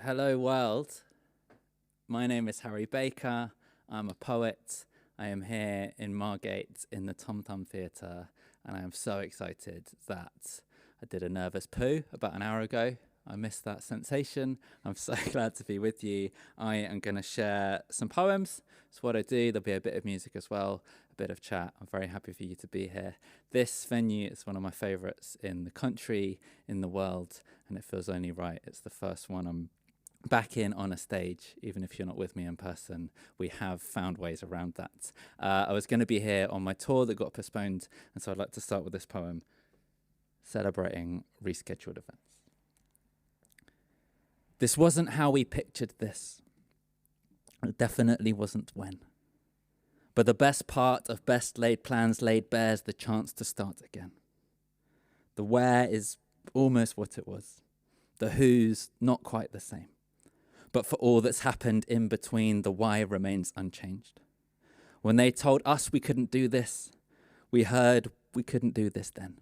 Hello world, my name is Harry Baker, I'm a poet, I am here in Margate in the Tom Thumb Theatre, and I am so excited that I did a nervous poo about an hour ago. I missed that sensation. I'm so glad to be with you. I am going to share some poems. It's what I do. There'll be a bit of music as well, a bit of chat. I'm very happy for you to be here. This venue is one of my favourites in the country, in the world, and it feels only right. It's the first one I'm back in on a stage, even if you're not with me in person. We have found ways around that. I was going to be here on my tour that got postponed, and so I'd like to start with this poem celebrating rescheduled events. This wasn't how we pictured this. It definitely wasn't when. But the best part of best laid plans laid bears the chance to start again. The where is almost what it was. The who's not quite the same. But for all that's happened in between, the why remains unchanged. When they told us we couldn't do this, we heard we couldn't do this then.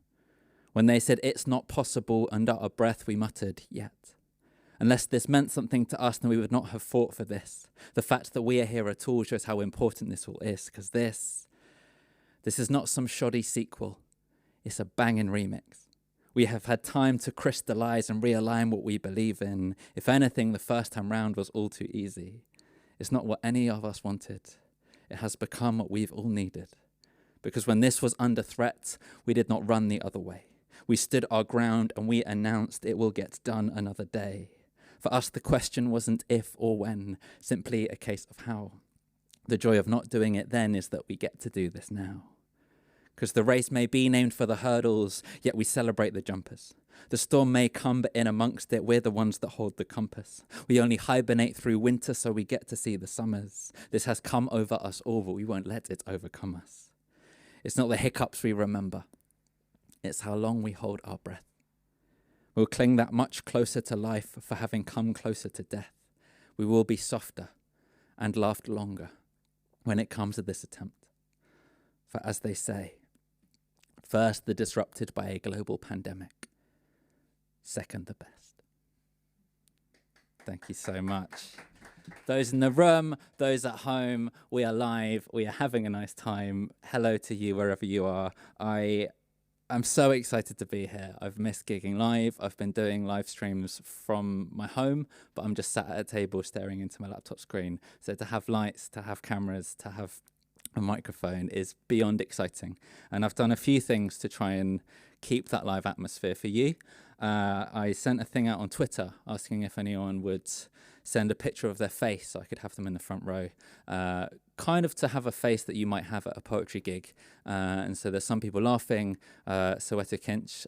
When they said it's not possible, under our breath we muttered, yet. Unless this meant something to us, then we would not have fought for this. The fact that we are here at all shows how important this all is, because this is not some shoddy sequel. It's a banging remix. We have had time to crystallize and realign what we believe in. If anything, the first time round was all too easy. It's not what any of us wanted. It has become what we've all needed. Because when this was under threat, we did not run the other way. We stood our ground and we announced it will get done another day. For us, the question wasn't if or when, simply a case of how. The joy of not doing it then is that we get to do this now. Because the race may be named for the hurdles, yet we celebrate the jumpers. The storm may come, but in amongst it, we're the ones that hold the compass. We only hibernate through winter, so we get to see the summers. This has come over us all, but we won't let it overcome us. It's not the hiccups we remember. It's how long we hold our breath. We'll cling that much closer to life for having come closer to death. We will be softer and laughed longer when it comes to this attempt. For as they say, first the disrupted by a global pandemic, second the best. Thank you so much. Those in the room, those at home, we are live, we are having a nice time. Hello to you wherever you are. I'm so excited to be here. I've missed gigging live. I've been doing live streams from my home, but I'm just sat at a table staring into my laptop screen. So to have lights, to have cameras, to have a microphone is beyond exciting. And I've done a few things to try and keep that live atmosphere for you. I sent a thing out on Twitter asking if anyone would send a picture of their face so I could have them in the front row, kind of to have a face that you might have at a poetry gig. And so there's some people laughing. Soweto Kinch,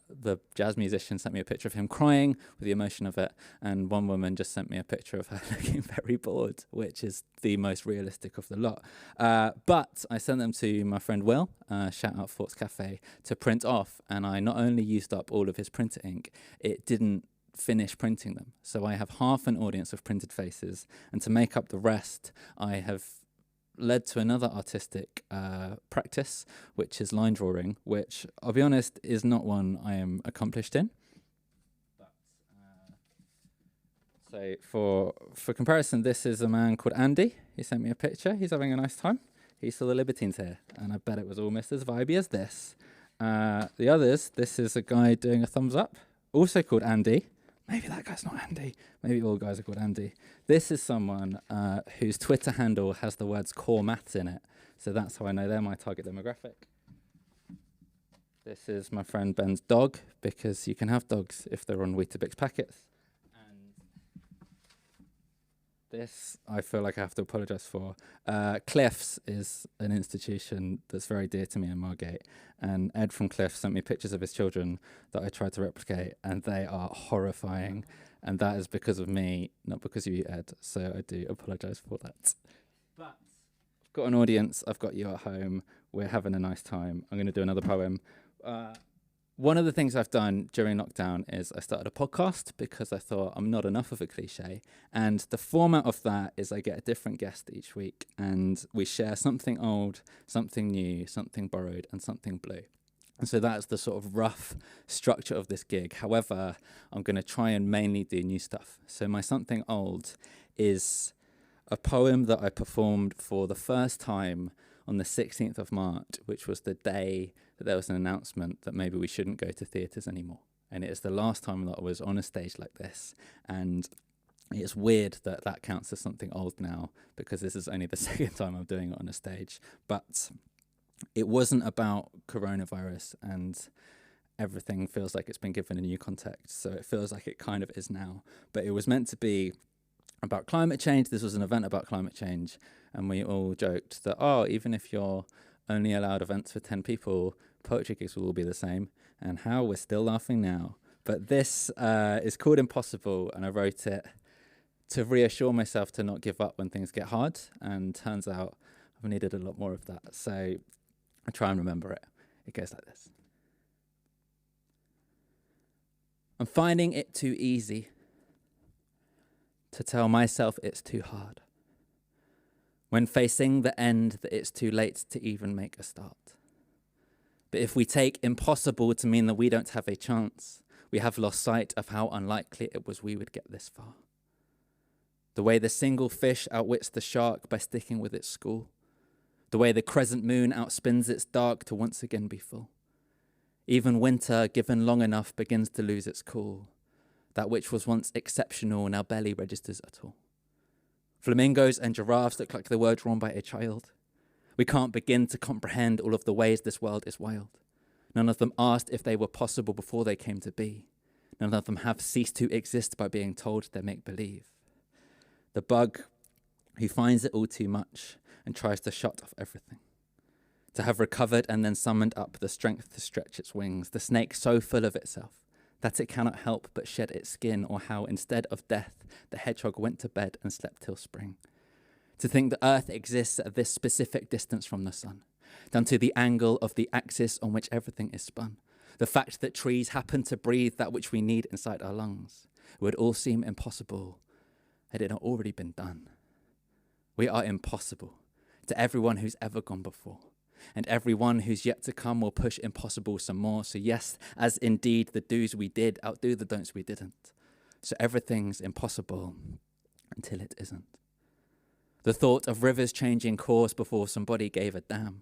the jazz musician, sent me a picture of him crying with the emotion of it. And one woman just sent me a picture of her looking very bored, which is the most realistic of the lot. But I sent them to my friend Will, shout out Forts Cafe, to print off. And I not only used up all of his printer ink, it didn't finish printing them. So I have half an audience of printed faces, and to make up the rest, I have led to another artistic practice, which is line drawing, which, I'll be honest, is not one I am accomplished in. But, so for comparison, this is a man called Andy. He sent me a picture. He's having a nice time. He saw the Libertines here, and I bet it was almost as vibey as this. The others, this is a guy doing a thumbs up, also called Andy. Maybe that guy's not Andy. Maybe all guys are called Andy. This is someone whose Twitter handle has the words core maths in it. So that's how I know they're my target demographic. This is my friend Ben's dog, because you can have dogs if they're on Weetabix packets. And this, I feel like I have to apologise for. Cliffs is an institution that's very dear to me in Margate. And Ed from Cliffs sent me pictures of his children that I tried to replicate, and they are horrifying. And that is because of me, not because of you, Ed. So I do apologise for that. But I've got an audience. I've got you at home. We're having a nice time. I'm going to do another poem. One of the things I've done during lockdown is I started a podcast because I thought I'm not enough of a cliche. And the format of that is I get a different guest each week and we share something old, something new, something borrowed, and something blue. And so that's the sort of rough structure of this gig. However, I'm going to try and mainly do new stuff. So my Something Old is a poem that I performed for the first time on the 16th of March, which was the day that there was an announcement that maybe we shouldn't go to theatres anymore. And it is the last time that I was on a stage like this. And it's weird that that counts as something old now, because this is only the second time I'm doing it on a stage. But it wasn't about coronavirus, and everything feels like it's been given a new context. So it feels like it kind of is now. But it was meant to be about climate change. This was an event about climate change. And we all joked that, oh, even if you're only allowed events for 10 people, poetry gigs will all be the same. And how we're still laughing now. But this is called Impossible, and I wrote it to reassure myself to not give up when things get hard. And turns out I've needed a lot more of that. So I try and remember it. It goes like this. I'm finding it too easy to tell myself it's too hard, when facing the end that it's too late to even make a start. But if we take impossible to mean that we don't have a chance, we have lost sight of how unlikely it was we would get this far. The way the single fish outwits the shark by sticking with its school. The way the crescent moon outspins its dark to once again be full. Even winter, given long enough, begins to lose its cool. That which was once exceptional now barely registers at all. Flamingos and giraffes look like the word drawn by a child. We can't begin to comprehend all of the ways this world is wild. None of them asked if they were possible before they came to be. None of them have ceased to exist by being told they're make-believe. The bug who finds it all too much and tries to shut off everything. To have recovered and then summoned up the strength to stretch its wings. The snake so full of itself that it cannot help but shed its skin, or how instead of death the hedgehog went to bed and slept till spring. To think the earth exists at this specific distance from the sun, down to the angle of the axis on which everything is spun. The fact that trees happen to breathe that which we need inside our lungs. It would all seem impossible had it not already been done. We are impossible to everyone who's ever gone before. And everyone who's yet to come will push impossible some more. So yes, as indeed the do's we did outdo the don'ts we didn't. So everything's impossible until it isn't. The thought of rivers changing course before somebody gave a damn.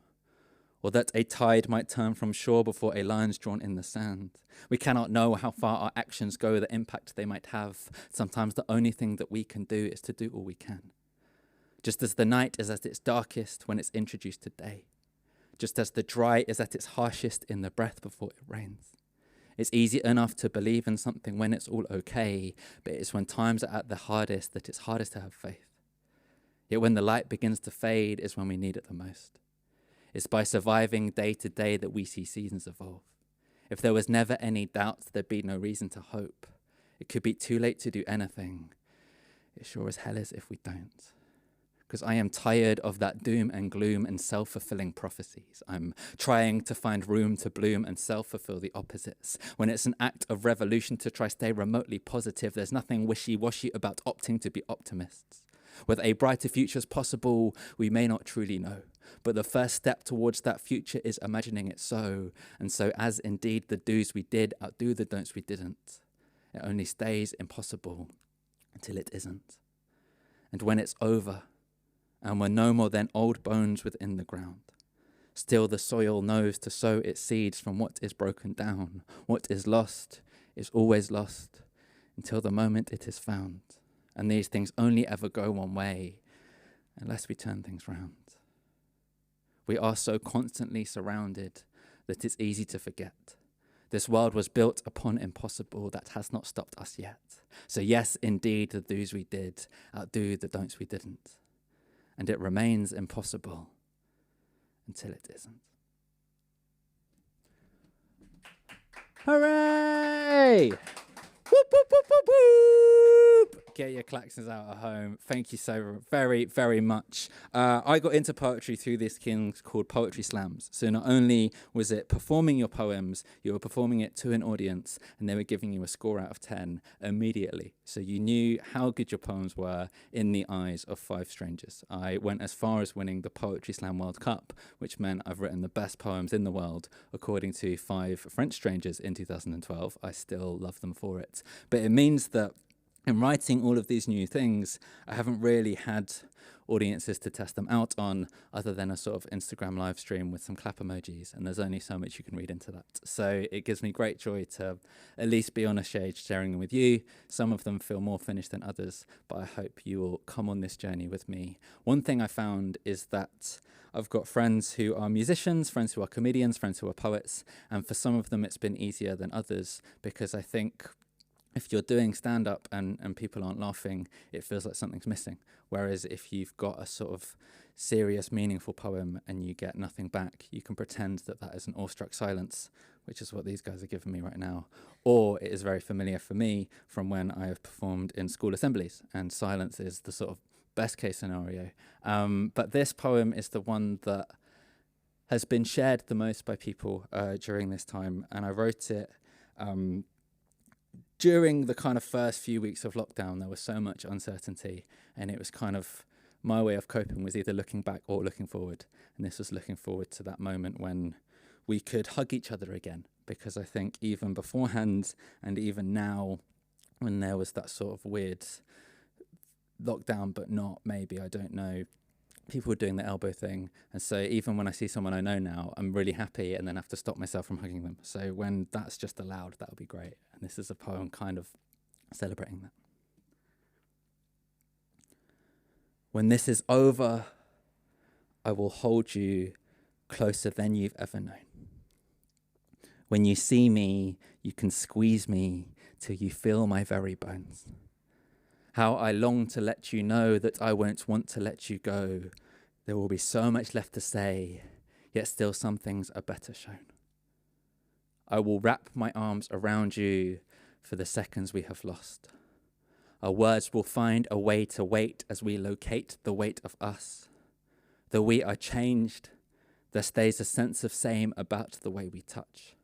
Or that a tide might turn from shore before a line's drawn in the sand. We cannot know how far our actions go, the impact they might have. Sometimes the only thing that we can do is to do all we can. Just as the night is at its darkest when it's introduced to day. Just as the dry is at its harshest in the breath before it rains. It's easy enough to believe in something when it's all okay, but it's when times are at the hardest that it's hardest to have faith. Yet when the light begins to fade is when we need it the most. It's by surviving day to day that we see seasons evolve. If there was never any doubt, there'd be no reason to hope. It could be too late to do anything. It sure as hell is if we don't. Because I am tired of that doom and gloom and self-fulfilling prophecies. I'm trying to find room to bloom and self-fulfill the opposites. When it's an act of revolution to try stay remotely positive, there's nothing wishy-washy about opting to be optimists. Whether a brighter future is possible, we may not truly know. But the first step towards that future is imagining it so. And so as indeed the do's we did outdo the don'ts we didn't, it only stays impossible until it isn't. And when it's over, and we're no more than old bones within the ground, still the soil knows to sow its seeds from what is broken down. What is lost is always lost until the moment it is found. And these things only ever go one way unless we turn things round. We are so constantly surrounded that it's easy to forget. This world was built upon impossible that has not stopped us yet. So yes, indeed, the do's we did outdo the don'ts we didn't. And it remains impossible until it isn't. Hooray! Whoop, whoop, whoop, whoop, whoop. Get your klaxons out at home. Thank you so very, very much. I got into poetry through this thing called poetry slams. So not only was it performing your poems, you were performing it to an audience, and they were giving you a score out of 10 immediately. So you knew how good your poems were in the eyes of 5 strangers. I went as far as winning the Poetry Slam World Cup, which meant I've written the best poems in the world, according to 5 French strangers in 2012. I still love them for it. But it means that in writing all of these new things, I haven't really had audiences to test them out on, other than a sort of Instagram live stream with some clap emojis, and there's only so much you can read into that. So it gives me great joy to at least be on a stage sharing them with you. Some of them feel more finished than others, but I hope you will come on this journey with me. One thing I found is that I've got friends who are musicians, friends who are comedians, friends who are poets, and for some of them it's been easier than others, because I think if you're doing stand-up and people aren't laughing, it feels like something's missing. Whereas if you've got a sort of serious, meaningful poem and you get nothing back, you can pretend that that is an awestruck silence, which is what these guys are giving me right now. Or it is very familiar for me from when I have performed in school assemblies, and silence is the sort of best case scenario. But this poem is the one that has been shared the most by people during this time, and I wrote it during the kind of first few weeks of lockdown. There was so much uncertainty, and it was kind of my way of coping was either looking back or looking forward. And this was looking forward to that moment when we could hug each other again, because I think even beforehand and even now, when there was that sort of weird lockdown, but not maybe, I don't know, people were doing the elbow thing. And so even when I see someone I know now, I'm really happy and then have to stop myself from hugging them. So when that's just allowed, that would be great. And this is a poem kind of celebrating that. When this is over, I will hold you closer than you've ever known. When you see me, you can squeeze me till you feel my very bones. How I long to let you know that I won't want to let you go. There will be so much left to say, yet still some things are better shown. I will wrap my arms around you for the seconds we have lost. Our words will find a way to wait as we locate the weight of us. Though we are changed, there stays a sense of same about the way we touch.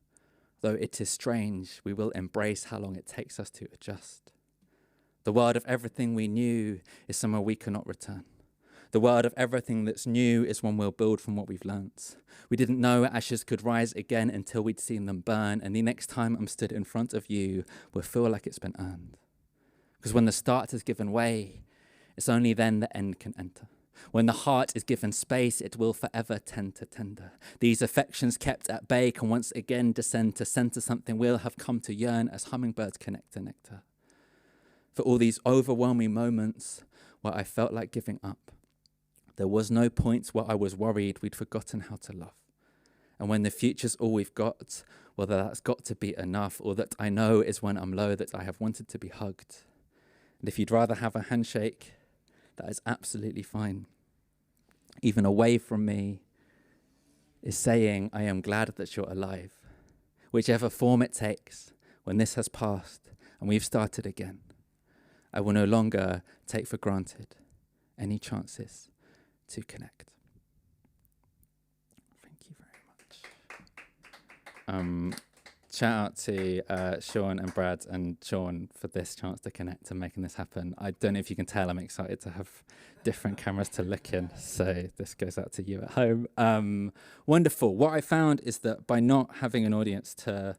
Though it is strange, we will embrace how long it takes us to adjust. The world of everything we knew is somewhere we cannot return. The world of everything that's new is one we'll build from what we've learnt. We didn't know ashes could rise again until we'd seen them burn, and the next time I'm stood in front of you will feel like it's been earned. Because when the start has given way, it's only then the end can enter. When the heart is given space, it will forever tend to tender. These affections kept at bay can once again descend to center something we'll have come to yearn as hummingbirds connect to nectar. For all these overwhelming moments where I felt like giving up, there was no point where I was worried we'd forgotten how to love. And when the future's all we've got, whether that's got to be enough or that I know is when I'm low that I have wanted to be hugged. And if you'd rather have a handshake, that is absolutely fine. Even away from me is saying I am glad that you're alive. Whichever form it takes, when this has passed and we've started again, I will no longer take for granted any chances to connect. Thank you very much. Shout out to Sean and Brad and Sean for this chance to connect and making this happen. I don't know if you can tell, I'm excited to have different cameras to look in. So this goes out to you at home. Wonderful. What I found is that by not having an audience to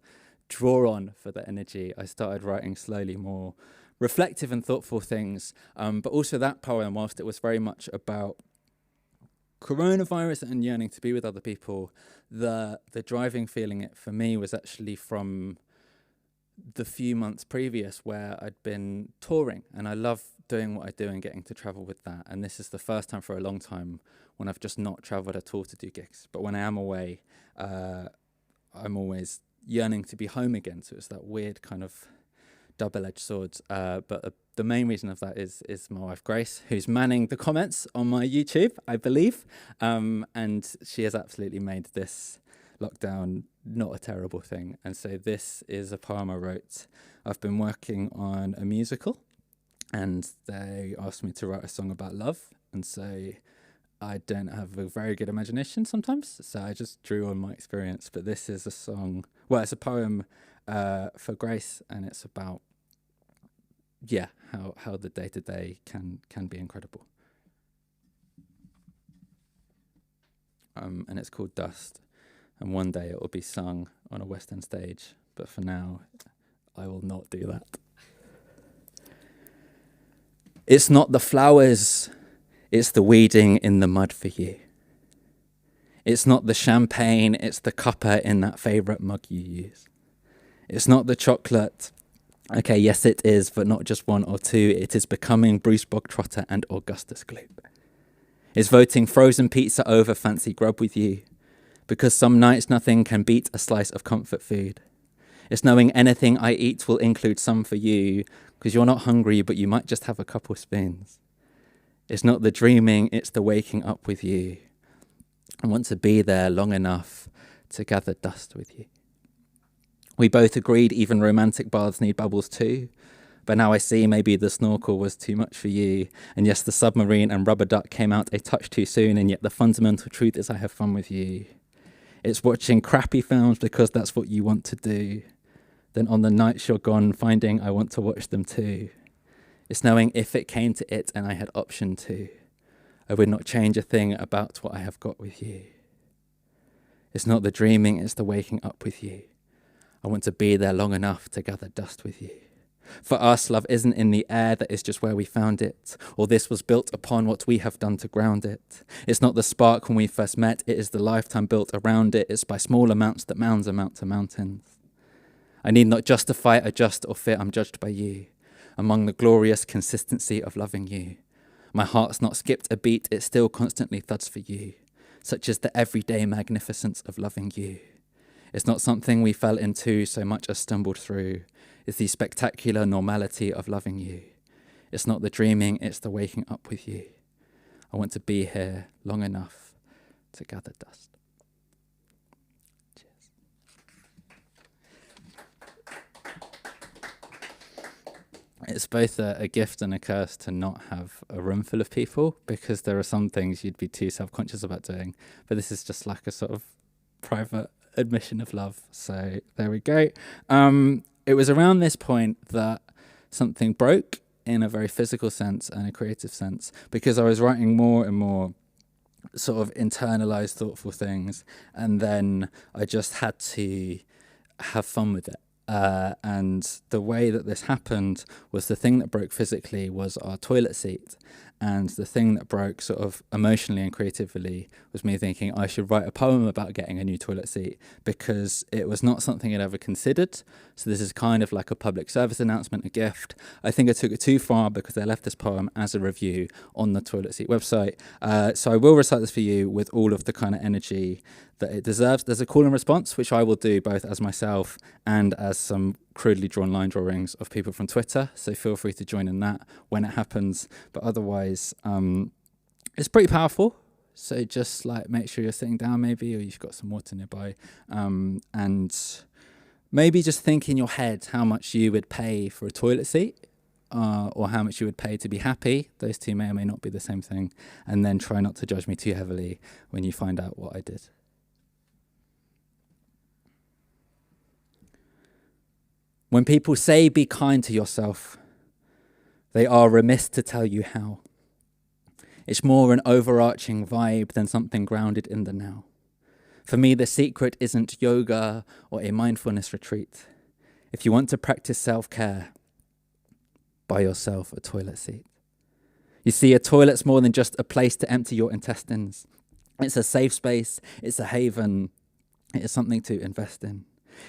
draw on for the energy, I started writing slowly more reflective and thoughtful things. But also that poem, whilst it was very much about coronavirus and yearning to be with other people, the driving feeling it for me was actually from the few months previous where I'd been touring, and I love doing what I do and getting to travel with that. And this is the first time for a long time when I've just not traveled at all to do gigs. But when I am away, I'm always yearning to be home again. So it's that weird kind of double-edged sword. But the main reason of that is my wife Grace, who's manning the comments on my YouTube, I believe, and she has absolutely made this lockdown not a terrible thing. And so this is a poem I wrote. I've been working on a musical, and they asked me to write a song about love. And so I don't have a very good imagination sometimes, so I just drew on my experience. But this is a song, well, it's a poem for Grace, and it's about, how the day-to-day can be incredible. And it's called Dust, and one day it will be sung on a West End stage, but for now, I will not do that. It's not the flowers, it's the weeding in the mud for you. It's not the champagne, it's the cuppa in that favourite mug you use. It's not the chocolate. Okay, yes it is, but not just one or two. It is becoming Bruce Bogtrotter and Augustus Gloop. It's voting frozen pizza over fancy grub with you, because some nights nothing can beat a slice of comfort food. It's knowing anything I eat will include some for you, because you're not hungry, but you might just have a couple spoons. It's not the dreaming, it's the waking up with you. I want to be there long enough to gather dust with you. We both agreed even romantic baths need bubbles too. But now I see maybe the snorkel was too much for you. And yes, the submarine and rubber duck came out a touch too soon. And yet the fundamental truth is I have fun with you. It's watching crappy films because that's what you want to do. Then on the nights you're gone, finding I want to watch them too. It's knowing if it came to it and I had option to, I would not change a thing about what I have got with you. It's not the dreaming, it's the waking up with you. I want to be there long enough to gather dust with you. For us, love isn't in the air, that is just where we found it. Or this was built upon what we have done to ground it. It's not the spark when we first met, it is the lifetime built around it. It's by small amounts that mounds amount to mountains. I need not justify, adjust, or fear I'm judged by you. Among the glorious consistency of loving you. My heart's not skipped a beat, it still constantly thuds for you. Such is the everyday magnificence of loving you. It's not something we fell into so much as stumbled through. It's the spectacular normality of loving you. It's not the dreaming, it's the waking up with you. I want to be here long enough to gather dust. Cheers. It's both a gift and a curse to not have a room full of people, because there are some things you'd be too self-conscious about doing. But this is just like a sort of private admission of love. So there we go. It was around this point that something broke in a very physical sense and a creative sense, because I was writing more and more sort of internalized, thoughtful things, and then I just had to have fun with it. And the way that this happened was the thing that broke physically was our toilet seat. And the thing that broke sort of emotionally and creatively was me thinking I should write a poem about getting a new toilet seat, because it was not something I'd ever considered. So this is kind of like a public service announcement, a gift. I think I took it too far because I left this poem as a review on the toilet seat website. So I will recite this for you with all of the kind of energy that it deserves. There's a call and response, which I will do both as myself and as some crudely drawn line drawings of people from Twitter. So feel free to join in that when it happens. But otherwise, it's pretty powerful. So just like make sure you're sitting down maybe, or you've got some water nearby. And maybe just think in your head how much you would pay for a toilet seat. Or how much you would pay to be happy. Those two may or may not be the same thing. And then try not to judge me too heavily when you find out what I did. When people say be kind to yourself, they are remiss to tell you how. It's more an overarching vibe than something grounded in the now. For me, the secret isn't yoga or a mindfulness retreat. If you want to practice self-care, buy yourself a toilet seat. You see, a toilet's more than just a place to empty your intestines. It's a safe space, it's a haven, it is something to invest in.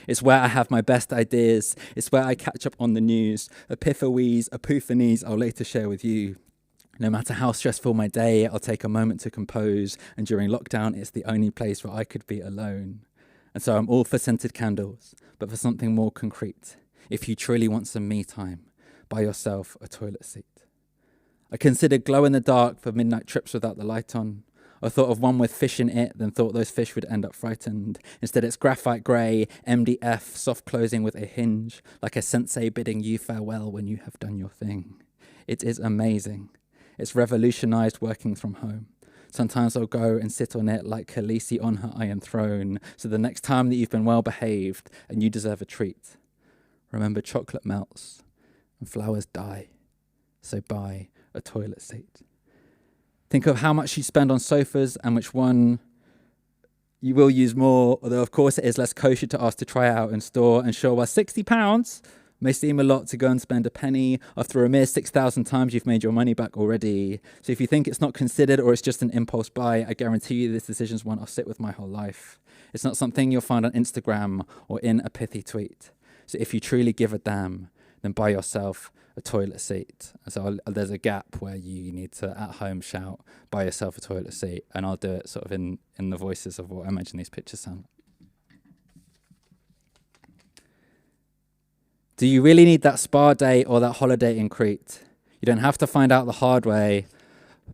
It's where I have my best ideas. It's where I catch up on the news. Epiphanies I'll later share with you. No matter how stressful my day, I'll take a moment to compose. And during lockdown, it's the only place where I could be alone. And so I'm all for scented candles, but for something more concrete. If you truly want some me time, buy yourself a toilet seat. I consider glow in the dark for midnight trips without the light on. I thought of one with fish in it, then thought those fish would end up frightened. Instead, it's graphite grey, MDF, soft closing with a hinge, like a sensei bidding you farewell when you have done your thing. It is amazing. It's revolutionised working from home. Sometimes I'll go and sit on it like Khaleesi on her iron throne, so the next time that you've been well behaved and you deserve a treat. Remember, chocolate melts and flowers die, so buy a toilet seat. Think of how much you spend on sofas and which one you will use more, although of course it is less kosher to ask to try it out in store. And sure, while £60 may seem a lot to go and spend a penny, after a mere 6,000 times you've made your money back already. So if you think it's not considered or it's just an impulse buy, I guarantee you this decision's one I'll sit with my whole life. It's not something you'll find on Instagram or in a pithy tweet. So if you truly give a damn, then buy yourself a toilet seat. So there's a gap where you need to at home shout, buy yourself a toilet seat, and I'll do it sort of in the voices of what I imagine these pictures sound like. Do you really need that spa day or that holiday in Crete? You don't have to find out the hard way.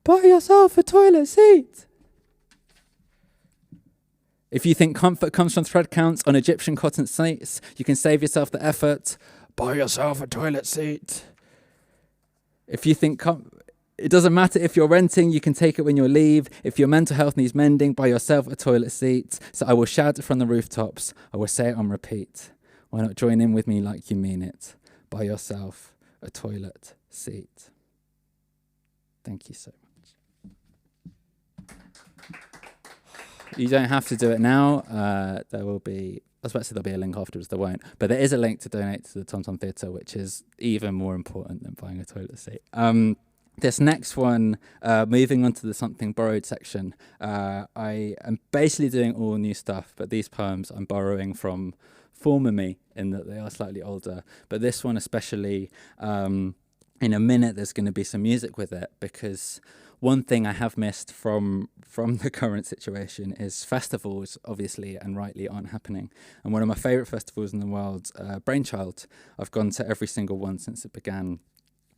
Buy yourself a toilet seat. If you think comfort comes from thread counts on Egyptian cotton seats, you can save yourself the effort. Buy yourself a toilet seat. If you think it doesn't matter if you're renting, you can take it when you leave. If your mental health needs mending, buy yourself a toilet seat. So I will shout it from the rooftops. I will say it on repeat. Why not join in with me like you mean it? Buy yourself a toilet seat. Thank you so much. You don't have to do it now. There will be, I was about to say there'll be a link afterwards, there won't. But there is a link to donate to the Tom Tom Theatre, which is even more important than buying a toilet seat. This next one, moving on to the Something Borrowed section, I am basically doing all new stuff, but these poems I'm borrowing from former me in that they are slightly older. But this one especially, in a minute there's going to be some music with it, because one thing I have missed from the current situation is festivals, obviously, and rightly aren't happening. And one of my favourite festivals in the world, Brainchild, I've gone to every single one since it began,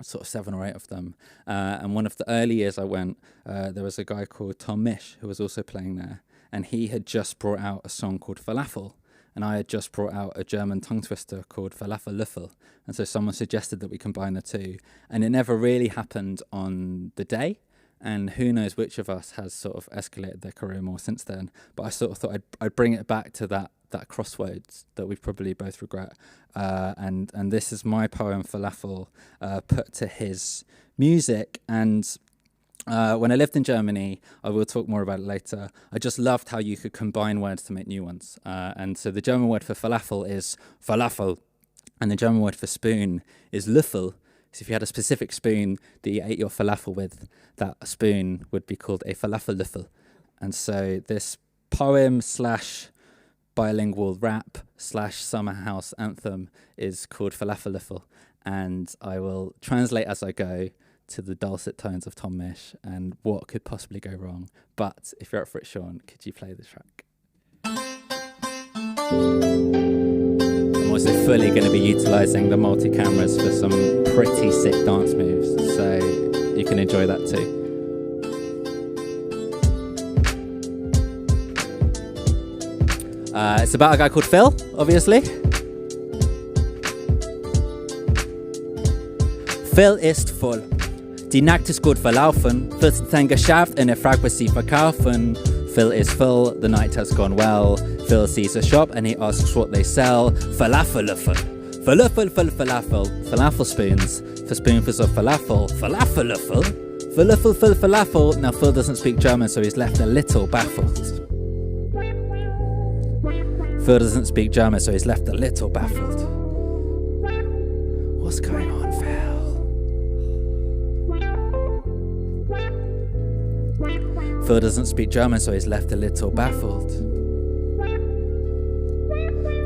sort of 7 or 8 of them. And one of the early years I went, there was a guy called Tom Misch who was also playing there. And he had just brought out a song called Falafel. And I had just brought out a German tongue twister called Falafel. And so someone suggested that we combine the two. And it never really happened on the day. And who knows which of us has sort of escalated their career more since then. But I sort of thought I'd bring it back to that crossroads that we probably both regret. And this is my poem, Falafel, put to his music. And when I lived in Germany, I will talk more about it later, I just loved how you could combine words to make new ones. And so the German word for falafel is Falafel, and the German word for spoon is Löffel. So if you had a specific spoon that you ate your falafel with, that spoon would be called a Falafel-Löffel. And so this poem / bilingual rap / summer house anthem is called Falafel-Löffel. And I will translate as I go to the dulcet tones of Tom Misch and what could possibly go wrong. But if you're up for it, Sean, could you play the track? I'm also fully going to be utilising the multi-cameras for some pretty sick dance moves, so you can enjoy that too. It's about a guy called Phil, obviously. Phil ist voll. Die Nacht ist gut verlaufen. Phil ist ein Geschäft und fragt, was sie verkaufen. Phil is full, the night has gone well. Phil sees a shop and he asks what they sell. Falafel-Löffel. Falafel. Falafel spoons. For spoonfuls of falafel. Falafel-Löffel. Falafel. Now Phil doesn't speak German, so he's left a little baffled. Phil doesn't speak German, so he's left a little baffled. What's going on, Phil? Phil doesn't speak German, so he's left a little baffled.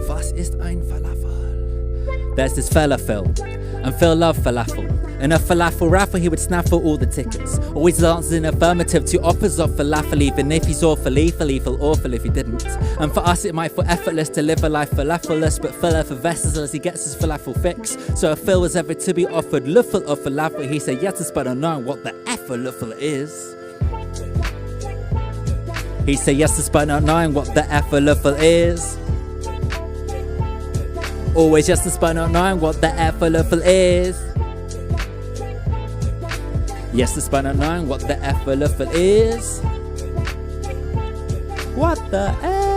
Was ist ein Falafel? There's this fella, Phil, and Phil loved falafel. In a falafel raffle, he would snaffle all the tickets. Always answers in affirmative to offers of falafel, even if he's awful if he didn't. And for us, it might feel effortless to live a life falafelless, but Phil effervesces as he gets his falafel fix. So if Phil was ever to be offered Löffel of falafel, he said yes, but I don't know what the Löffel is. He say yes despite not knowing what the falafel is. Always yes despite not knowing what the falafel is. Yes despite not knowing what the falafel is. What the F?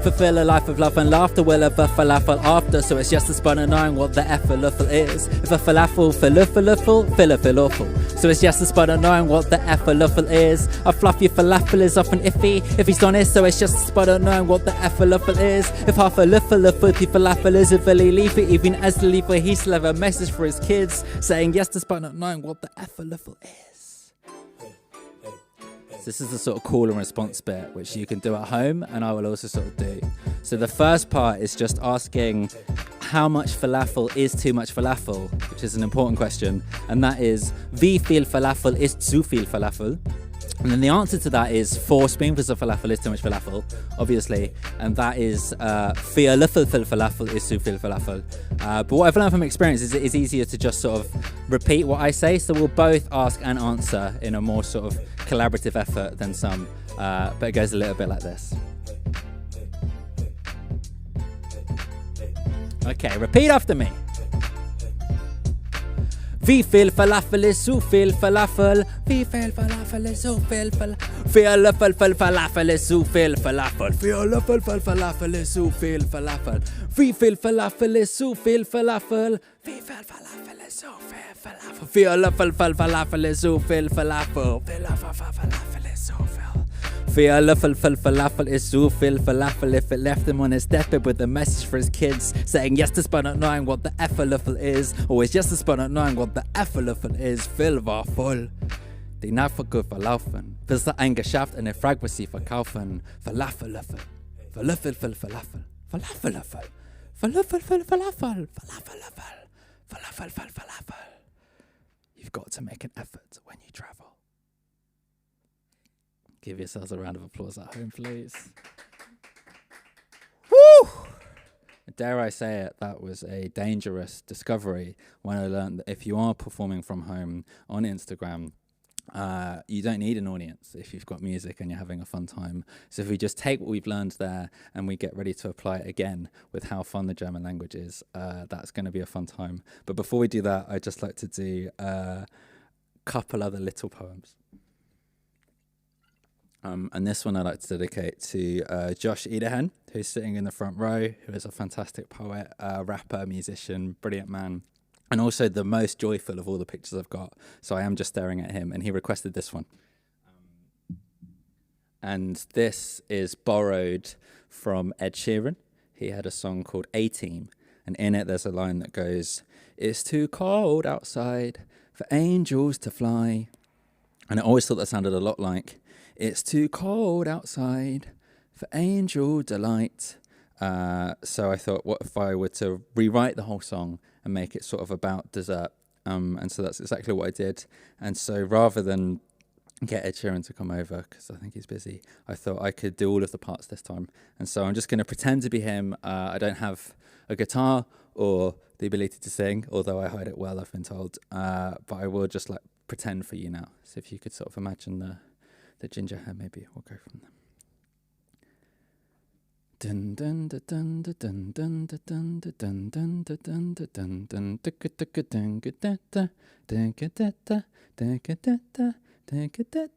Fulfill a life of love and laughter, will have a falafel after. So it's just despite not knowing what the falafel is. If a falafel, falafel. So it's just despite not knowing what the falafel is. A fluffy falafel is often iffy if he's honest. So it's just despite not knowing what the falafel is. If half a falafel is a very leafy, even as the leafer, he still have a message for his kids saying yes despite not knowing what the falafel is. This is the sort of call and response bit, which you can do at home, and I will also sort of do. So the first part is just asking how much falafel is too much falafel, which is an important question. And that is, wie viel falafel ist zu viel falafel? And then the answer to that is 4 spoonfuls of falafel is too much falafel, obviously. And that is vier Löffel falafel is zu viel falafel. But what I've learned from experience is it is easier to just sort of repeat what I say. So we'll both ask and answer in a more sort of collaborative effort than some. But it goes a little bit like this. Okay, repeat after me. Wie viel Falafel ist zu viel Falafel? Wie viel Falafel ist zu viel Falafel? 4 Löffel Falafel ist zu viel Falafel. 4 Löffel Falafel ist zu viel Falafel. Wie viel Falafel ist zu viel Falafel? Wie viel Falafel ist zu viel Falafel? 4 Löffel Falafel ist zu viel Falafel. 4 Löffel Falafel ist zu viel. 4 Löffel falafel is zu viel falafel. If it left him on his deathbed with a message for his kids saying yes despite not knowing what the falafel is. Always yes despite not knowing what the falafel is. Viel war voll. Die Nachfolge verlaufen. Bis er eingeschafft eine Frage, was sie verkaufen. Falafel. Falafel. Falafel. Falafel. Falafel. Falafel. You've got to make an effort when you travel. Give yourselves a round of applause at home, please. Woo! Dare I say it, that was a dangerous discovery when I learned that if you are performing from home on Instagram, you don't need an audience if you've got music and you're having a fun time. So if we just take what we've learned there and we get ready to apply it again with how fun the German language is, that's going to be a fun time. But before we do that, I'd just like to do a couple other little poems. And this one I'd like to dedicate to Josh Edehen, who's sitting in the front row, who is a fantastic poet, rapper, musician, brilliant man, and also the most joyful of all the pictures I've got. So I am just staring at him, and he requested this one. And this is borrowed from Ed Sheeran. He had a song called A-Team, and in it there's a line that goes, "It's too cold outside for angels to fly." And I always thought that sounded a lot like, "It's too cold outside for angel delight." So I thought, what if I were to rewrite the whole song and make it sort of about dessert? And so that's exactly what I did. And so rather than get Ed Sheeran to come over, because I think he's busy, I thought I could do all of the parts this time. And so I'm just going to pretend to be him. I don't have a guitar or the ability to sing, although I hide it well, I've been told. But I will just like pretend for you now. So if you could sort of imagine the ginger hair, maybe we'll go from there. Dun dun dun dun dun dun dun dun dun dun dun dun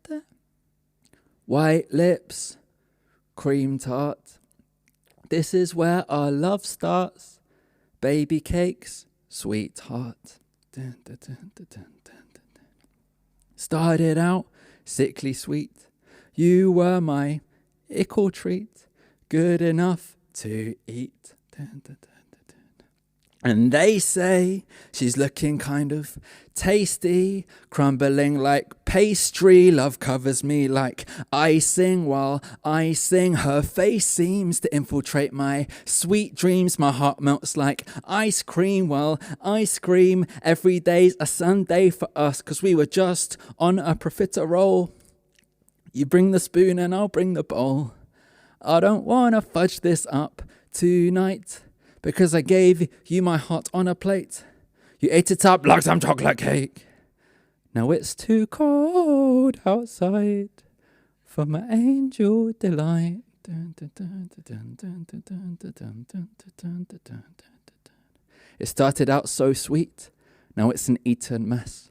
dun. White lips, cream tart. This is where our love starts. Baby cakes, sweetheart. Dun dun dun dun dun dun. Started out sickly sweet. You were my ickle treat, good enough to eat. Dun, dun, dun, dun, dun. And they say she's looking kind of tasty, crumbling like pastry. Love covers me like icing while I sing. Her face seems to infiltrate my sweet dreams. My heart melts like ice cream while I scream. Every day's a Sunday for us, 'cause we were just on a profiterole. You bring the spoon and I'll bring the bowl. I don't wanna fudge this up tonight, because I gave you my heart on a plate. You ate it up like some chocolate cake. Now it's too cold outside for my angel delight. It started out so sweet, now it's an eaten mess.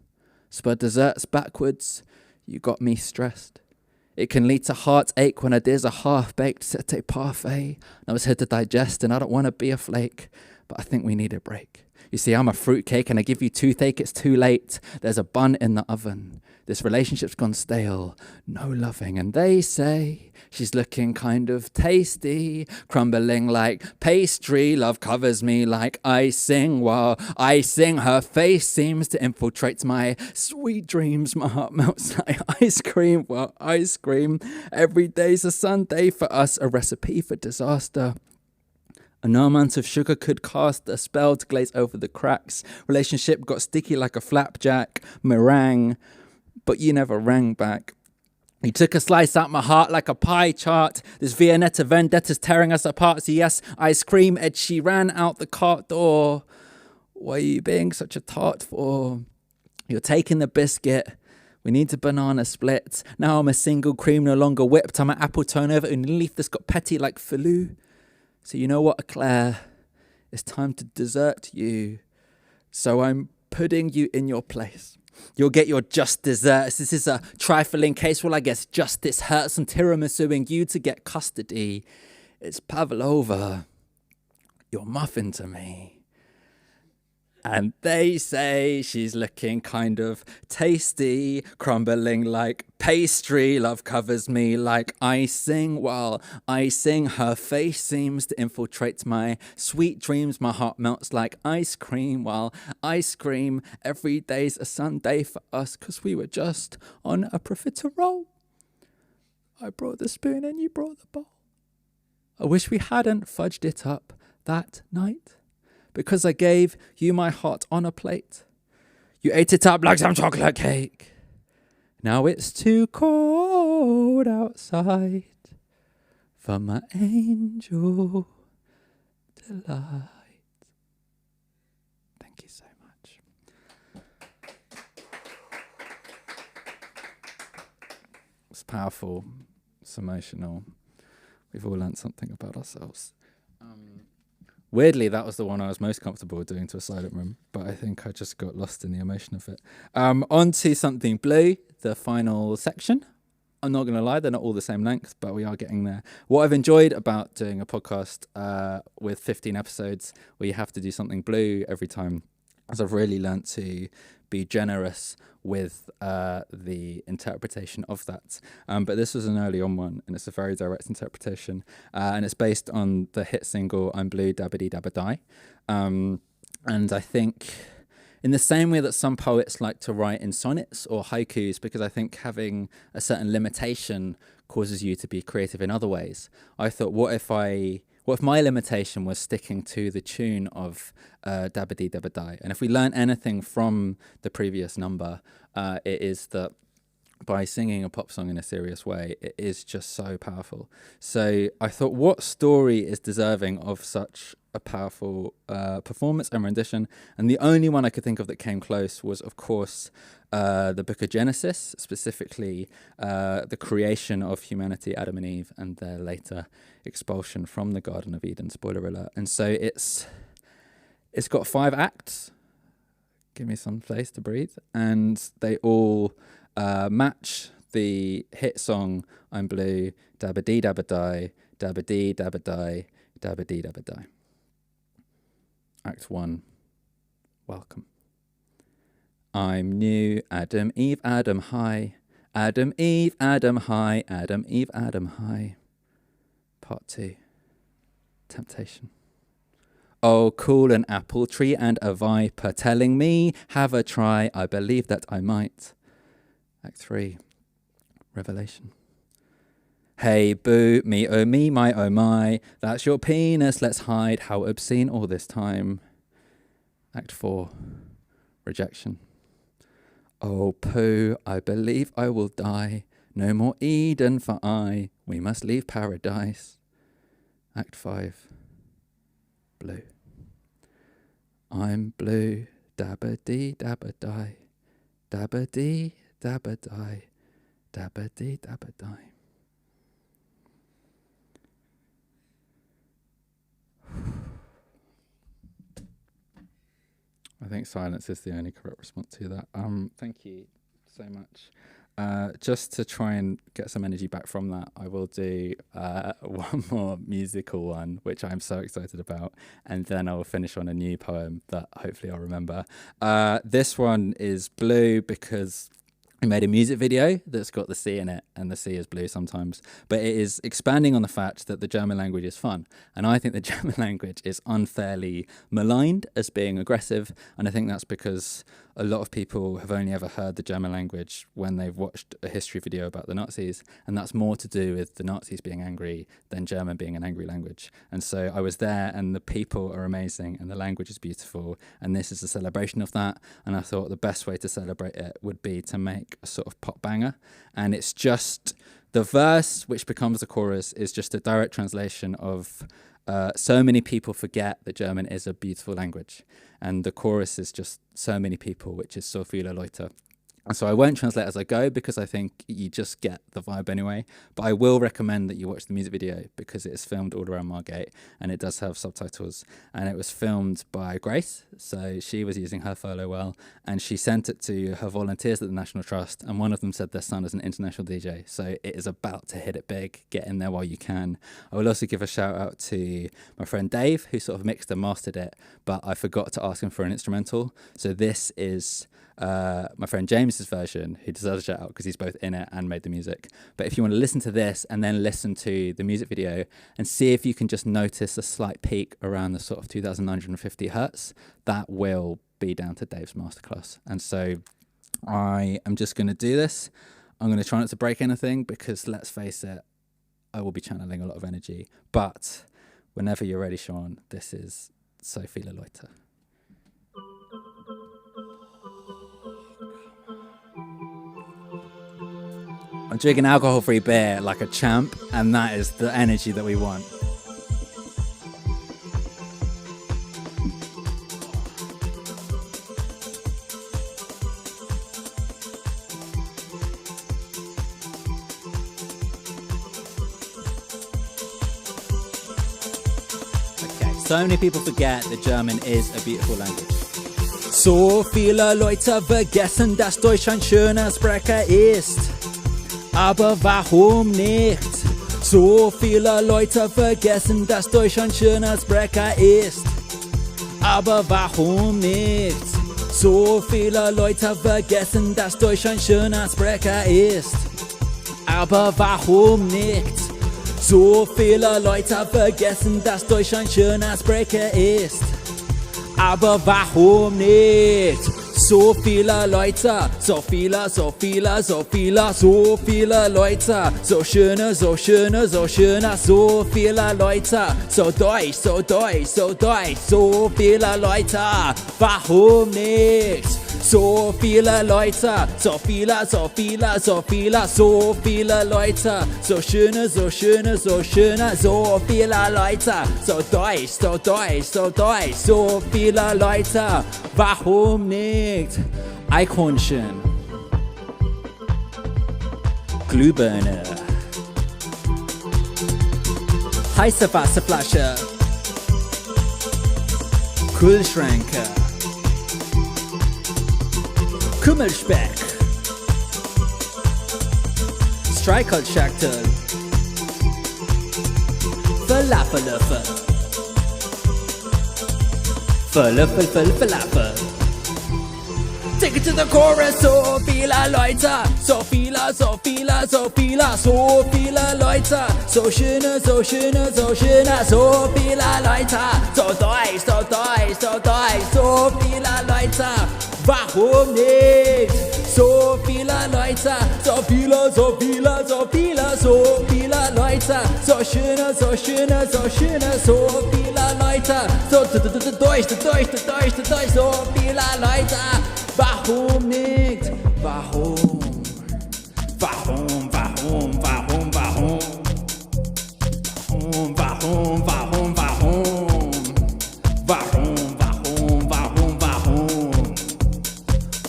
Spur desserts backwards, you got me stressed. It can lead to heartache when ideas are half-baked, c'était parfait. Now it's here to digest and I don't want to be a flake, but I think we need a break. You see, I'm a fruitcake and I give you toothache, it's too late. There's a bun in the oven. This relationship's gone stale, no loving. And they say she's looking kind of tasty, crumbling like pastry. Love covers me like icing while icing. Her face seems to infiltrate my sweet dreams. My heart melts like ice cream while ice cream. Every day's a Sunday for us, a recipe for disaster. No amount of sugar could cast a spell to glaze over the cracks. Relationship got sticky like a flapjack meringue, but you never rang back. You took a slice out my heart like a pie chart. This Viennetta vendetta's tearing us apart. So yes, ice cream, Ed Sheeran out the cart door. What are you being such a tart for? You're taking the biscuit. We need a banana split. Now I'm a single cream, no longer whipped. I'm an apple turnover in a leaf that's got petty like Faloo. So you know what, Eclair? It's time to desert you. So I'm putting you in your place. You'll get your just desserts. This is a trifling case. Well, I guess justice hurts. I'm tiramisuing you to get custody. It's pavlova. You're muffin to me. And they say she's looking kind of tasty, crumbling like pastry. Love covers me like icing while icing. Her face seems to infiltrate my sweet dreams. My heart melts like ice cream while ice cream. Every day's a Sunday for us because we were just on a profiterole. I brought the spoon and you brought the bowl. I wish we hadn't fudged it up that night. Because I gave you my heart on a plate. You ate it up like some chocolate cake. Now it's too cold outside for my angel delight. Thank you so much. It's powerful. It's emotional. We've all learned something about ourselves. Weirdly, that was the one I was most comfortable doing to a silent room, but I think I just got lost in the emotion of it. On to something blue, the final section. I'm not going to lie, they're not all the same length, but we are getting there. What I've enjoyed about doing a podcast with 15 episodes where you have to do something blue every time is I've really learnt to be generous with the interpretation of that. But this was an early on one, and it's a very direct interpretation. And it's based on the hit single, I'm Blue, Dabba Dee Dabba Die. And I think in the same way that some poets like to write in sonnets or haikus, because I think having a certain limitation causes you to be creative in other ways, I thought, what if my limitation was sticking to the tune of Dabba Dee Dabba Die? And if we learn anything from the previous number, it is that by singing a pop song in a serious way, it is just so powerful. So I thought, what story is deserving of such a powerful performance and rendition? And the only one I could think of that came close was, of course, the book of Genesis, specifically the creation of humanity, Adam and Eve, and their later expulsion from the Garden of Eden, spoiler alert. And so it's got 5 acts. Give me some place to breathe. And they all match the hit song, I'm Blue, Dabba Dee Dabba Die, Dabba Dee Dabba Die, Dabba Dee Dabba Die. Act 1, welcome. I'm new, Adam, Eve, Adam, hi. Adam, Eve, Adam, hi. Adam, Eve, Adam, hi. Part 2, temptation. Oh, cool, an apple tree and a viper telling me, have a try, I believe that I might. Act 3, revelation. Hey, boo, me, my, oh my, that's your penis, let's hide, how obscene all this time. Act 4, rejection. Oh, poo, I believe I will die, no more Eden for I, we must leave paradise. Act 5, blue. I'm blue, dabba dee dabba die, dabba dee dabba die, dabba dee dabba die. I think silence is the only correct response to that. Thank you so much. Just to try and get some energy back from that, I will do one more musical one, which I'm so excited about, and then I will finish on a new poem that hopefully I'll remember. This one is blue because I made a music video that's got the sea in it, and the sea is blue sometimes, but it is expanding on the fact that the German language is fun. And I think the German language is unfairly maligned as being aggressive, and I think that's because a lot of people have only ever heard the German language when they've watched a history video about the Nazis, and that's more to do with the Nazis being angry than German being an angry language. And so I was there, and the people are amazing, and the language is beautiful, and this is a celebration of that. And I thought the best way to celebrate it would be to make a sort of pop banger, and it's just the verse, which becomes the chorus, is just a direct translation of so many people forget that German is a beautiful language. And the chorus is just so many people, which is so viele Leute. And so I won't translate as I go because I think you just get the vibe anyway. But I will recommend that you watch the music video because it is filmed all around Margate and it does have subtitles. And it was filmed by Grace. So she was using her furlough well. And she sent it to her volunteers at the National Trust. And one of them said their son is an international DJ. So it is about to hit it big. Get in there while you can. I will also give a shout out to my friend Dave, who sort of mixed and mastered it. But I forgot to ask him for an instrumental. So this is my friend James's version, who deserves a shout out because he's both in it and made the music. But if you want to listen to this and then listen to the music video and see if you can just notice a slight peak around the sort of 2950 hertz, that will be down to Dave's masterclass. And so I am just going to do this. I'm going to try not to break anything because let's face it, I will be channeling a lot of energy. But whenever you're ready, Sean, this is So viele Leute. I'm drinking alcohol-free beer like a champ, and that is the energy that we want. Okay, so many people forget that German is a beautiful language. So viele Leute vergessen, dass Deutsch ein schöner Sprecher ist. Aber warum nicht? So viele Leute vergessen, dass Deutsch ein schöner Sprecher ist. Aber warum nicht? So viele Leute vergessen, dass Deutsch ein schöner Sprecher ist. Aber warum nicht? So viele Leute vergessen, dass Deutsch ein schöner Sprecher ist. Aber warum nicht? So viele Leute, so viele, so viele, so viele, so viele Leute, so schöne, so schöne, so schöne, so viele Leute, so deutsch, so deutsch, so deutsch, so viele Leute, warum nicht? So viele Leute, so viele, so viele, so viele, so viele Leute, so schöne, so schöne, so schöne, so viele Leute, so deutsch, so deutsch, so deutsch, so viele Leute, warum nicht? Eichhörnchen, Glühbirne, heiße Wasserflasche, Kühlschränke, Kümmelspeck, Streichholzschachtel, Falafelöffel, Falafel. Take it to the chorus, so viele Leute, so viele, so viele, so viele, so viele Leute, so schöne, so schöne, so schöne, so viele Leute, so deutsch, so deutsch, so deutsch, so viele Leute, warum nicht? So viele Leute, so viele, so viele, so viele, so viele Leute, so schöne, so schöne, so schöne, so viele Leute, so durch, so viele Leute. Warum nicht? Warum? Warum, warum, warum, warum? Warum, warum, warum, warum? Warum, warum, warum, warum?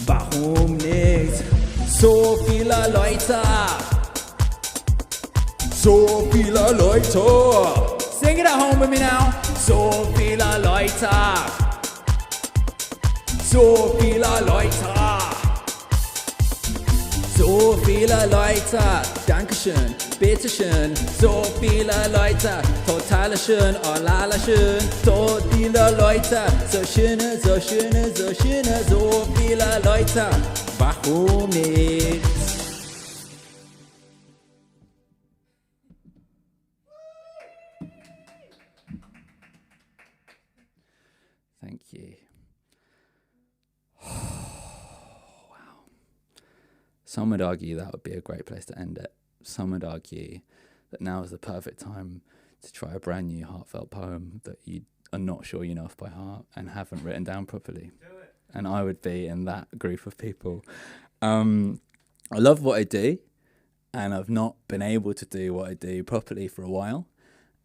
Warum nicht? So viele Leute. So viele Leute. Sing it at home with me now. So viele Leute. So viele Leute, so viele Leute, Dankeschön, bitteschön, so viele Leute, total schön, oh lala schön, so viele Leute, so schöne, so schöne, so schöne, so viele Leute, warum nicht? Thank you. Wow. Some would argue that would be a great place to end it. Some would argue that now is the perfect time to try a brand new heartfelt poem that you are not sure you know off by heart and haven't written down properly. Do it. And I would be in that group of people. I love what I do, and I've not been able to do what I do properly for a while.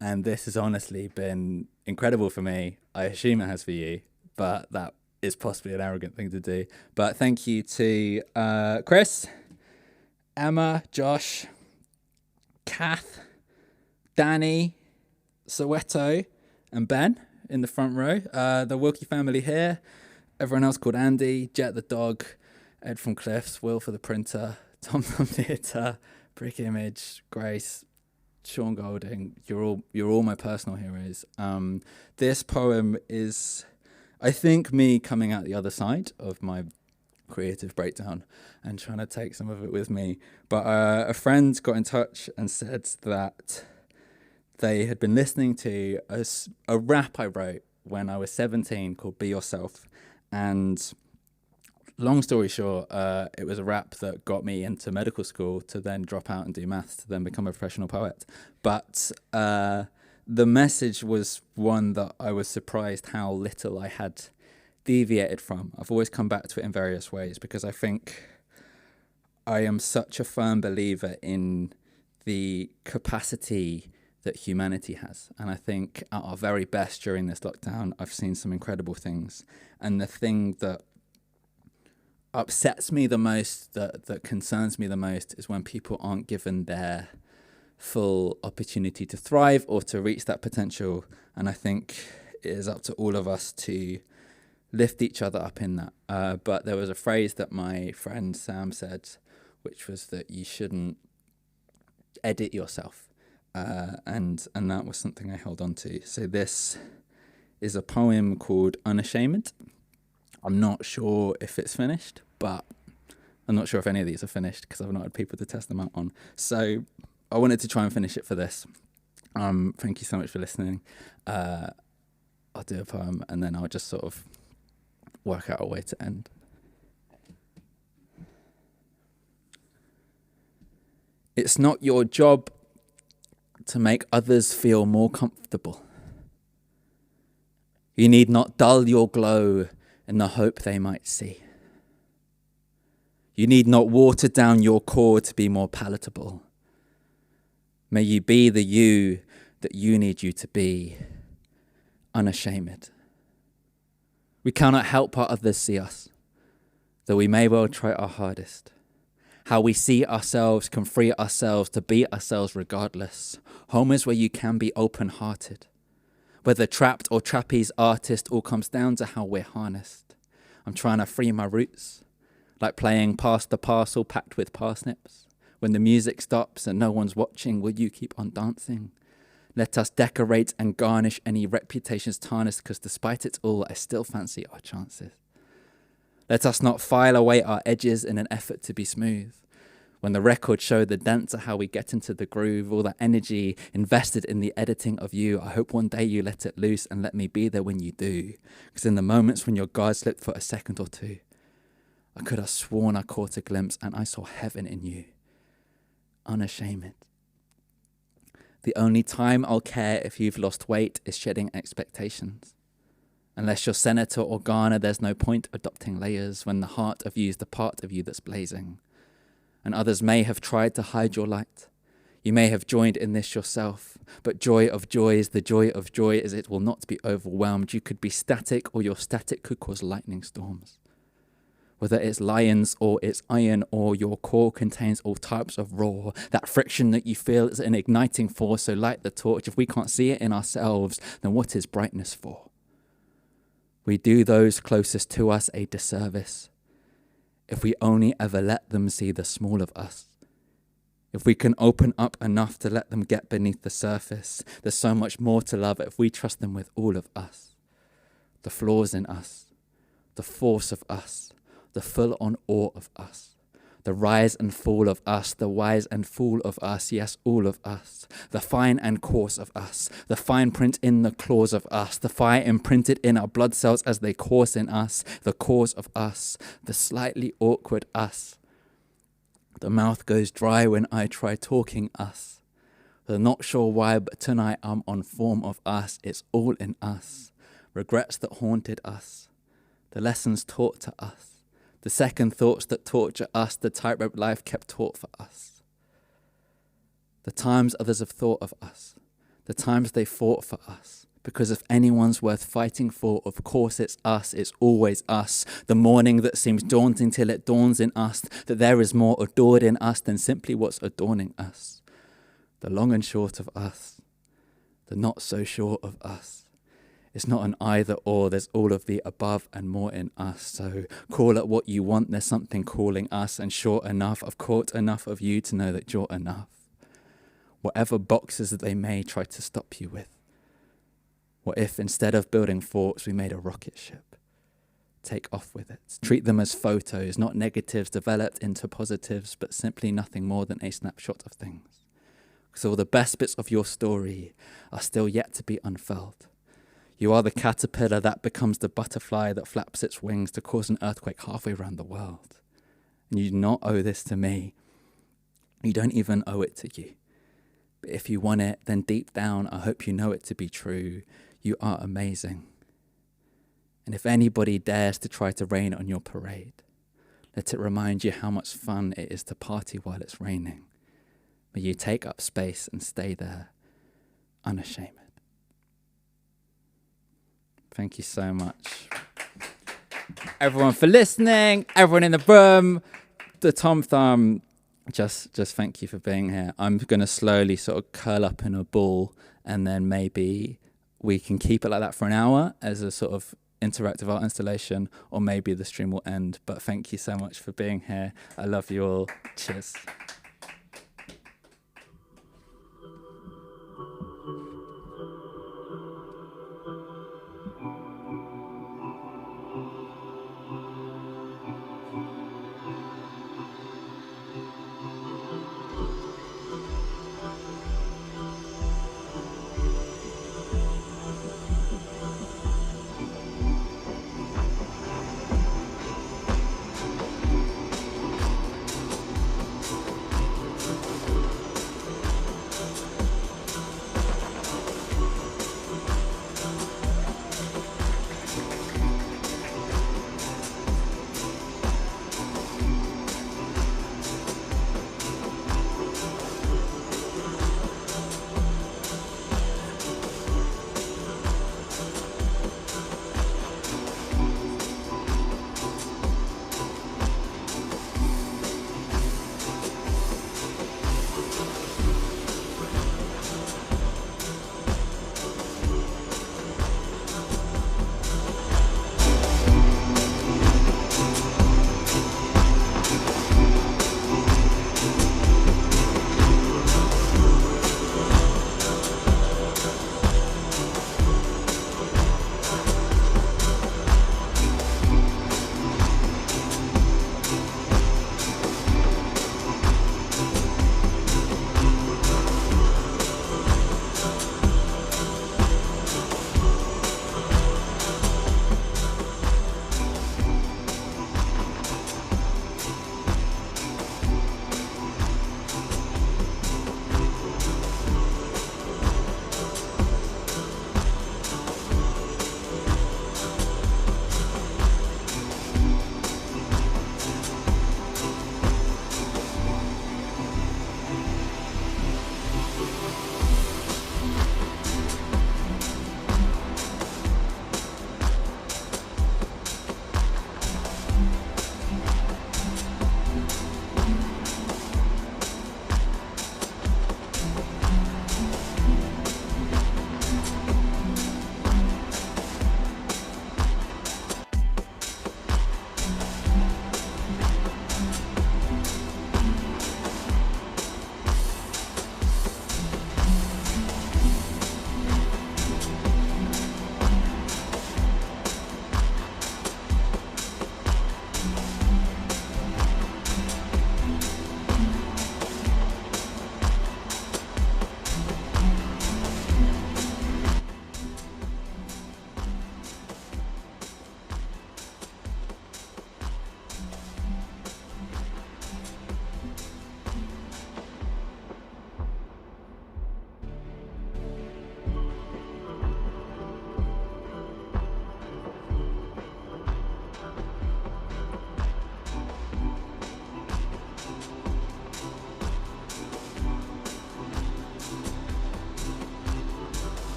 And this has honestly been incredible for me. I assume it has for you, but that is possibly an arrogant thing to do. But thank you to Chris, Emma, Josh, Kath, Danny, Soweto, and Ben in the front row. The Wilkie family here. Everyone else called Andy, Jet the dog, Ed from Cliffs, Will for the printer, Tom from Theatre, Brick Image, Grace, Sean Golding. You're all my personal heroes. This poem is, I think, me coming out the other side of my creative breakdown and trying to take some of it with me. But a friend got in touch and said that they had been listening to a rap I wrote when I was 17 called Be Yourself. And long story short, it was a rap that got me into medical school to then drop out and do maths to then become a professional poet. But the message was one that I was surprised how little I had deviated from. I've always come back to it in various ways because I think I am such a firm believer in the capacity that humanity has. And I think at our very best during this lockdown, I've seen some incredible things. And the thing that upsets me the most, that concerns me the most, is when people aren't given their full opportunity to thrive or to reach that potential. And I think it is up to all of us to lift each other up in that. But there was a phrase that my friend Sam said, which was that you shouldn't edit yourself. And that was something I held on to. So this is a poem called Unashamed. I'm not sure if it's finished, but I'm not sure if any of these are finished because I've not had people to test them out on. So I wanted to try and finish it for this. Thank you so much for listening. I'll do a poem and then I'll just sort of work out a way to end. It's not your job to make others feel more comfortable. You need not dull your glow in the hope they might see. You need not water down your core to be more palatable. May you be the you that you need you to be, unashamed. We cannot help how others see us, though we may well try our hardest. How we see ourselves can free ourselves to be ourselves regardless. Home is where you can be open-hearted. Whether trapped or trapeze artist, all comes down to how we're harnessed. I'm trying to free my roots, like playing past the parcel packed with parsnips. When the music stops and no one's watching, will you keep on dancing? Let us decorate and garnish any reputations tarnished, because despite it all, I still fancy our chances. Let us not file away our edges in an effort to be smooth. When the records show the dance of how we get into the groove, all that energy invested in the editing of you, I hope one day you let it loose and let me be there when you do. Because in the moments when your guard slipped for a second or two, I could have sworn I caught a glimpse and I saw heaven in you. Unashamed. The only time I'll care if you've lost weight is shedding expectations. Unless you're senator or Ghana, there's no point adopting layers when the heart of you is the part of you that's blazing. And others may have tried to hide your light. You may have joined in this yourself, but joy of joys, the joy of joy is it will not be overwhelmed. You could be static, or your static could cause lightning storms. Whether it's lions or it's iron, or your core contains all types of raw, that friction that you feel is an igniting force, so light the torch. If we can't see it in ourselves, then what is brightness for? We do those closest to us a disservice if we only ever let them see the small of us. If we can open up enough to let them get beneath the surface, there's so much more to love if we trust them with all of us. The flaws in us, the force of us, the full-on awe of us, the rise and fall of us, the wise and fool of us, yes, all of us, the fine and coarse of us, the fine print in the claws of us, the fire imprinted in our blood cells as they course in us, the cause of us, the slightly awkward us. The mouth goes dry when I try talking us. The not sure why, but tonight I'm on form of us, it's all in us. Regrets that haunted us, the lessons taught to us, the second thoughts that torture us, the tightrope life kept taught for us. The times others have thought of us, the times they fought for us. Because if anyone's worth fighting for, of course it's us, it's always us. The morning that seems daunting till it dawns in us, that there is more adored in us than simply what's adorning us. The long and short of us, the not so sure of us. It's not an either or, there's all of the above and more in us. So call it what you want, there's something calling us, and sure enough, I've caught enough of you to know that you're enough. Whatever boxes that they may try to stop you with. What if instead of building forts, we made a rocket ship? Take off with it. Treat them as photos, not negatives developed into positives, but simply nothing more than a snapshot of things. Because all the best bits of your story are still yet to be unfurled. You are the caterpillar that becomes the butterfly that flaps its wings to cause an earthquake halfway around the world. And you do not owe this to me. You don't even owe it to you. But if you want it, then deep down, I hope you know it to be true. You are amazing. And if anybody dares to try to rain on your parade, let it remind you how much fun it is to party while it's raining. May you take up space and stay there, unashamed. Thank you so much. Everyone for listening, everyone in the room, the Tom Thumb, just thank you for being here. I'm going to slowly sort of curl up in a ball, and then maybe we can keep it like that for an hour as a sort of interactive art installation, or maybe the stream will end. But thank you so much for being here. I love you all. Cheers.